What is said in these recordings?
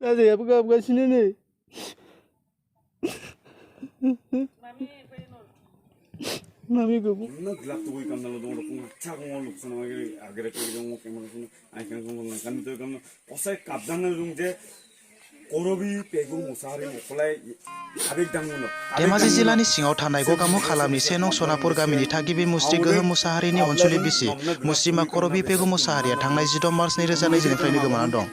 राजायाबो गाबगासिनो नै मामिखौ Nag gelap tuh ikam dalam dong dong cak ngomong lu sana lagi akhirnya kayak gitu ngomong kayak gitu akhirnya ngomong kan itu kan osai kapdan dong je korobi pegu musari mukulai abik dang ngono Dhemaji जिल्लानि सिङाव थानाय गगामुख हालामनि सेनं सनापुर गामिनि थागिबि मुस्रि गोहोम मुसाहारिनि अनसुलि बिसि मुस्रिमा करबि पेगु मुसाहारिया थांनाय 16 मार्च 2022निफ्रायनो गोमाना दं।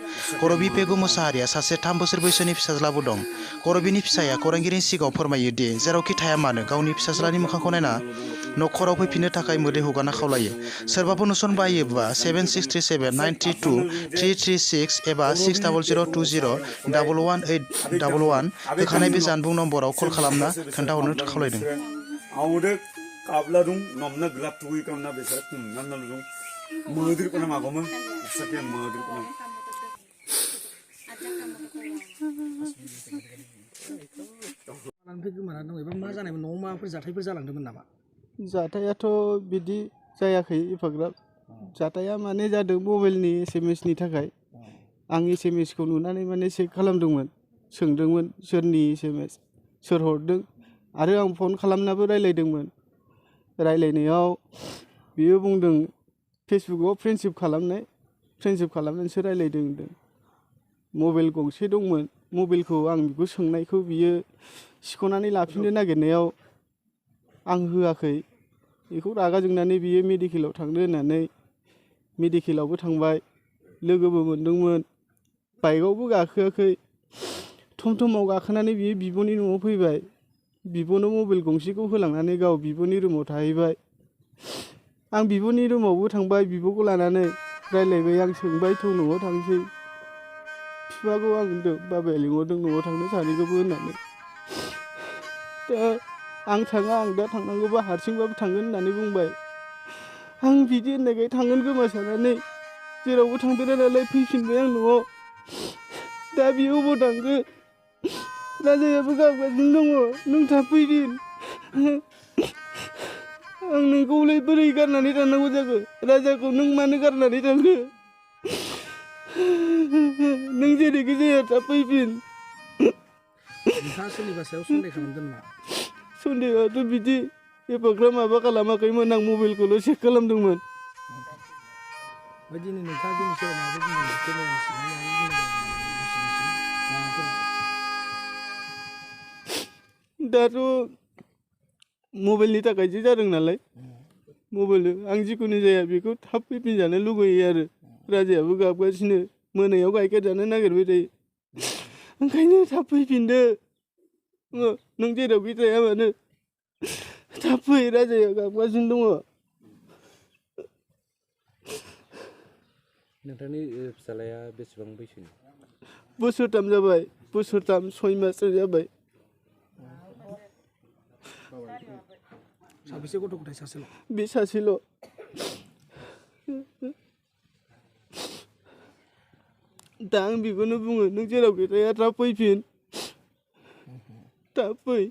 करबि पेगु मुसाहारिया सासे 3 बोसोर बैसोनि फिसाज्लाबो दं। करबिनि फिसाया खौरांगिरिनि सिगाङाव फोरमायो दि जेरावखि थाया मानो गावनि फिसाज्लानि मोखांखौ नायना नखराव फैफिननो थाखाय मोदै हगारना खावलायो। सोरबाफोर नुसन बायोबा 7637922336 एबा 6002011811 होखानाय बे जानबुं नम्बराव कल खालामना खोन्थाहरनो खावलायदों। आवदे काबला दं नमना gelap tuh ikam na besar nan nan dong madir kuna magoma sakya madir kuna गोमाना दं एबा मा जानायमोन न'आव माबाफोर जाथायफोर जालांदोंमोन नामा? जाथायाथ' बिदि जायाखै एफाग्राब जाथाया माने जादों मबाइलनि SMS नि थाखाय आं SMS खौ नुनानै माने चेक खालामदोंमोन सोंदोंमोन सोरनि SMS सोर हरदों आरो आं फन खालामनाबो रायलायदोंमोन रायलायनायाव बियो बुंदों फेसबुकआव फ्रेन्डशिप खालामनानैसो रायलायदों होनदों मबाइल गंसे दंमोन मबाइलखौ आं बेखौ सोंनायखौ बियो सिख'नानै लाफिननो नागिरनायाव आं होआखै बेखौ रागा जोंनानै बियो मेडिकेलाव थांनो होननानै मेडिकेलावबो थांबाय लोगोबो मोनदोंमोन बाइकआवबो गाखोआखै थमथमाव गाखोनानै बियो बिब'नि न'आव फैबाय बिब'नो मबाइल गंसेखौ होलांनानै गाव बिब'नि रुमाव थाहैबाय आं बिब'नि रुमावबो थांबाय बिब'खौ लानानै रायलायबाय आं सोंबाय थौ न'आव थांसै बिफाखौ आं होनदों बाबाया लिंहरदों न'आव थांनो सानैखौबो होननानै दा आं थाङा आं दा थांनांगौबा हारसिंबाबो थांगोन होननानै बुंबाय आं बिदि होननायखाय थांगोन खोमा साननानै जेरावबो थांफेरा नालाय फैफिनबाय आं न'आव दा बियो अबाव थांखो राजायाबो गाबगासिनो दङ नों थाब फैफिन आं नोंखौलाय बोरै गारनानै थांनांगौ जाखो राजाखौ नों मानो गारनानै थांखो नों जेरैखि जाया थाब फैफिन नोंथाङा सोरनिबा सायाव सन्देह खालामदों नामा? सन्देहआथ' बिदि एफाग्राब माबा खालामाखैमोन आं मबाइलखौल' चेक खालामदोंमोन दिनै नोंथाङा जोंनि सेराव माबा बुंदों केमेरानि सिगाङाव माबाफोर दाथ' मबाइलनि थाखायसो जादों नालाय मबाइल आं जिखुनु जाया बेखौ थाब फैफिनजानो लुगैयो आरो राजायाबो गाबगासिनो मोनायाव गाइखेर जानो नागिरबाय थायो ओंखायनो थाब फैफिनदो नों जेरावखि थाया मानो थाब फै राजाया गाबगासिनो दङ नोंथांनि फिसालाया बेसेबां बैसोनि? बोसोरथाम जाबाय बोसोरथाम 6 माससो जाबाय साबेसे गथ' गथाय सासेल'? बे सासेल' दा आं बेखौनो बुङो नों जेरावखि थाया थाब फैफिन थाब फै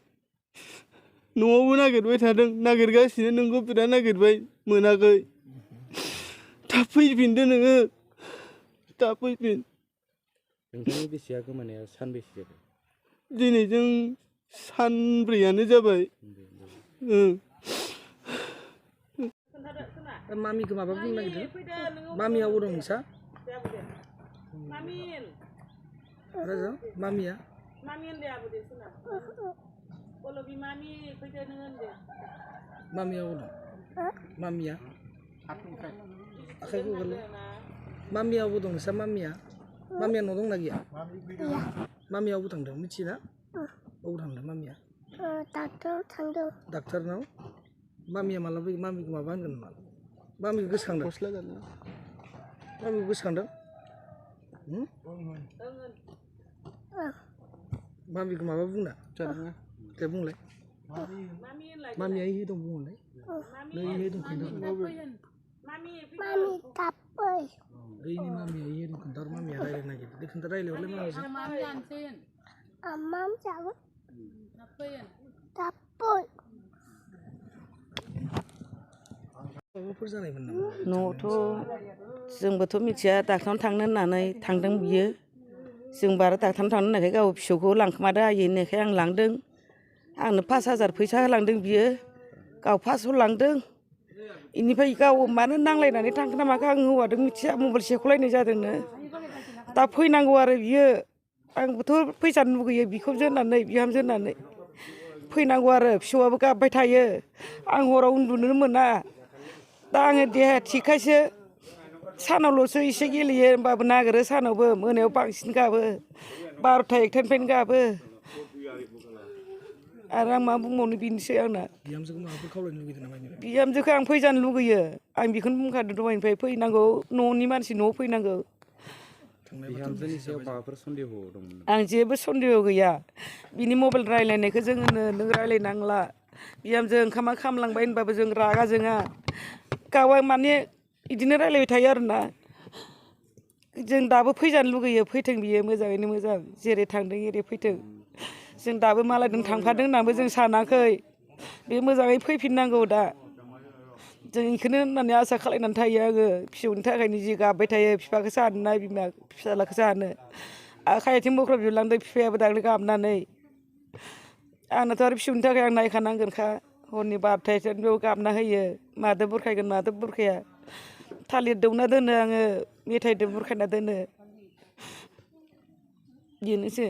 न'आवबो नागिरबाय थादों नागिरगासिनो नोंखौ बिराद नागिरबाय मोनाखै थाब फैफिनदो नोङो थाब फैफिन नोंथांनि बिसिया गोमानाया सानबेसे जाखो? दिनैजों सानब्रैयानो जाबाय मामिखौ माबा बुंनो नागिरदों मामिया अबाव दं नोंसा? राजा मामिया मामिया अबाव दं? मामिया आखाइखौ हगारलाय मामिया अबाव दं नोंसा मामिया न' दंना गैया? मामिया अबाव थांदों मिथियोना? अबाव थांदों मामिया? डाक्टाराव थांदों डाक्टारनाव मामिया माला फैगोन मामिखौ माबा होनगोन नामा? मामिखौ गोसोखांदों? मामिखौ गोसोखांदों? मामिखौ माबा बुंना दे बुंलाय मामिया इहे दं बुंलाय नों इहे दं खोन्था मामि थाब फै ओइनि मामिया इहे दं खोन्था मामिया रायलायनो नागिरदों दे खोन्था रायलायहरलाय मामिजों माम जागोन थाब फै माबाफोर जानायमोन नामा? न'आवथ' जोंबोथ' मिथिया डाक्टारनाव थांनो होननानै थांदों बियो जों बारा डाक्टारनाव थांनो होननायखाय गाव फिसौखौ लांखोमादो आयै होननायखाय आं लांदों आंनो 5,000 फैसा होलांदों बियो गाव 500 लांदों इनिफ्राय गाव मानो नांलायनानै थांखो ना माखो आं हौवादों मिथिया मबाइल सेख'लायनाय जादोंनो दा फैनांगौ आरो बियो आंबोथ' फैजानो लुगैयो बिखुनजो होननानै बिहामजो होननानै फैनांगौ आरो फिसौआबो गाबबाय थायो आं हराव उन्दुनो मोना दा आङो देहाया थिगखायसो सानावल'सो एसे गेलेयो होमबाबो नागिरो सानावबो मोनायाव बांसिन गाबो 12ता 1तानिफ्रायनो गाबो आरो आं मा बुंबावनो बेनोसै आंना बिहामजोखौ माबाफोर खावलायनो लुगैदों नामा इनिफ्राय बिहामजोखौ आं फैजानो लुगैयो आं बेखौनो बुंखादों दहायनिफ्राय फैनांगौ न'नि मानसि न'आव फैनांगौ बिहामजोनि सायाव माबाफोर सन्देह दंमोन आं जेबो सन्देह गैया बिनि मबाइल रायलायनायखौ जों होनो नों रायलायनांला बिहामजो ओंखामा खामलांबाय होनबाबो जों रागा जोङा गावआ माने बिदिनो रायलायबाय थायो आरोना जों दाबो फैजानो लुगैयो फैथों बियो मोजाङैनो मोजां जेरै थांदों एरै फैथों जों दाबो मालायजों थांफादों होननानैबो जों सानाखै बे मोजाङै फैफिननांगौ दा जों बेखौनो होननानै आसा खालायनानै थायो आङो फिसौनि थाखायनो जि गाबबाय थायो बिफाखौसो हानो ना बिमा फिसाज्लाखौसो हानो आखाइ आथिं बख्रब जोबलांदों बिफायाबो दाख्लै गाबनानै आंनाथ' आरो फिसौनि थाखाय आं नायखानांगोनखा हरनि 12ता 1तानि बेयाव गाबना होयो मादो बुरखायगोन मादो बुरखाया थालिर दौना दोनो आङो मेथाइजों बुरखायना दोनो बेनोसै